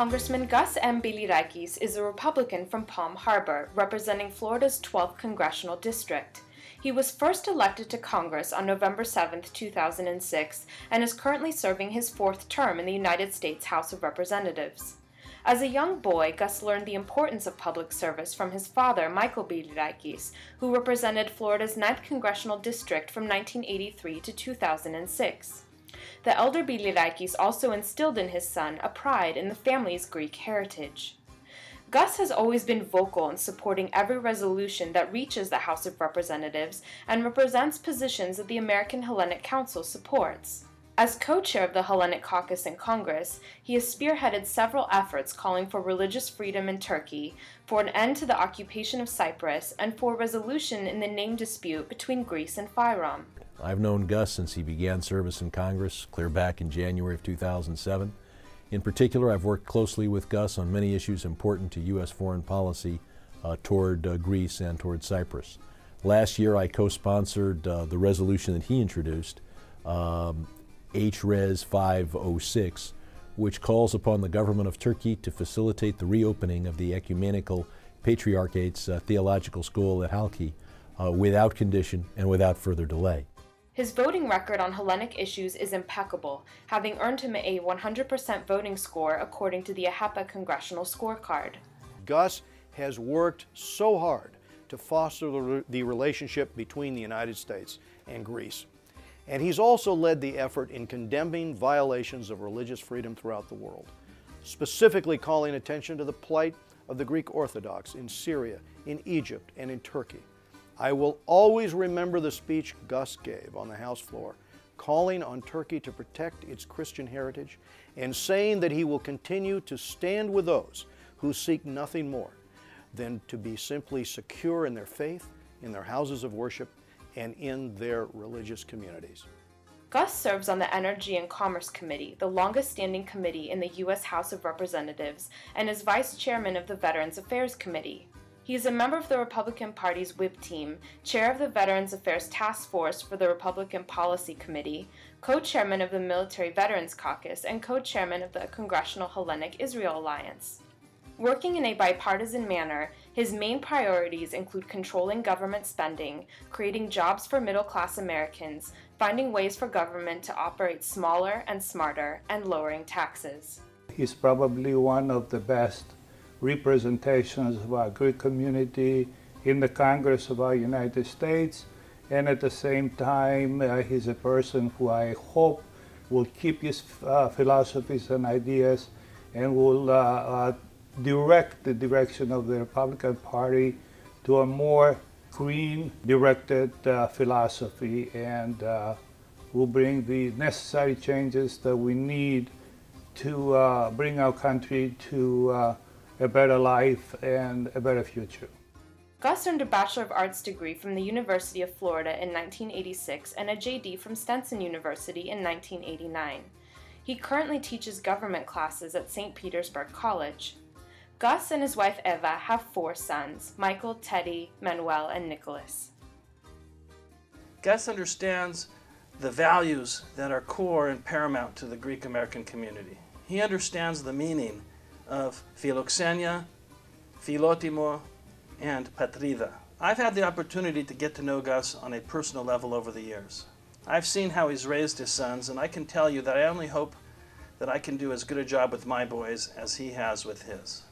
Congressman Gus M. Bilirakis is a Republican from Palm Harbor, representing Florida's 12th Congressional District. He was first elected to Congress on November 7, 2006, and is currently serving his fourth term in the United States House of Representatives. As a young boy, Gus learned the importance of public service from his father, Michael Bilirakis, who represented Florida's 9th Congressional District from 1983 to 2006. The elder Bilirakis also instilled in his son a pride in the family's Greek heritage. Gus has always been vocal in supporting every resolution that reaches the House of Representatives and represents positions that the American Hellenic Council supports. As co-chair of the Hellenic Caucus in Congress, he has spearheaded several efforts calling for religious freedom in Turkey, for an end to the occupation of Cyprus, and for resolution in the name dispute between Greece and Fyrom. I've known Gus since he began service in Congress, clear back in January of 2007. In particular, I've worked closely with Gus on many issues important to U.S. foreign policy toward Greece and toward Cyprus. Last year, I co-sponsored the resolution that he introduced, HRES 506, which calls upon the government of Turkey to facilitate the reopening of the Ecumenical Patriarchate's theological school at Halki without condition and without further delay. His voting record on Hellenic issues is impeccable, having earned him a 100% voting score according to the AHEPA Congressional Scorecard. Gus has worked so hard to foster the relationship between the United States and Greece. And he's also led the effort in condemning violations of religious freedom throughout the world, specifically calling attention to the plight of the Greek Orthodox in Syria, in Egypt, and in Turkey. I will always remember the speech Gus gave on the House floor, calling on Turkey to protect its Christian heritage and saying that he will continue to stand with those who seek nothing more than to be simply secure in their faith, in their houses of worship, and in their religious communities. Gus serves on the Energy and Commerce Committee, the longest-standing committee in the U.S. House of Representatives, and is vice chairman of the Veterans Affairs Committee. He is a member of the Republican Party's Whip Team, chair of the Veterans Affairs Task Force for the Republican Policy Committee, co-chairman of the Military Veterans Caucus, and co-chairman of the Congressional Hellenic Israel Alliance. Working in a bipartisan manner, his main priorities include controlling government spending, creating jobs for middle-class Americans, finding ways for government to operate smaller and smarter, and lowering taxes. He's probably one of the best representations of our Greek community in the Congress of our United States, and at the same time he's a person who I hope will keep his philosophies and ideas and will direct the direction of the Republican Party to a more green-directed philosophy, and will bring the necessary changes that we need to bring our country to a better life and a better future. Gus earned a Bachelor of Arts degree from the University of Florida in 1986 and a JD from Stenson University in 1989. He currently teaches government classes at St. Petersburg College. Gus and his wife Eva have 4 sons, Michael, Teddy, Manuel, and Nicholas. Gus understands the values that are core and paramount to the Greek American community. He understands the meaning of philoxenia, philotimo, and patrida. I've had the opportunity to get to know Gus on a personal level over the years. I've seen how he's raised his sons, and I can tell you that I only hope that I can do as good a job with my boys as he has with his.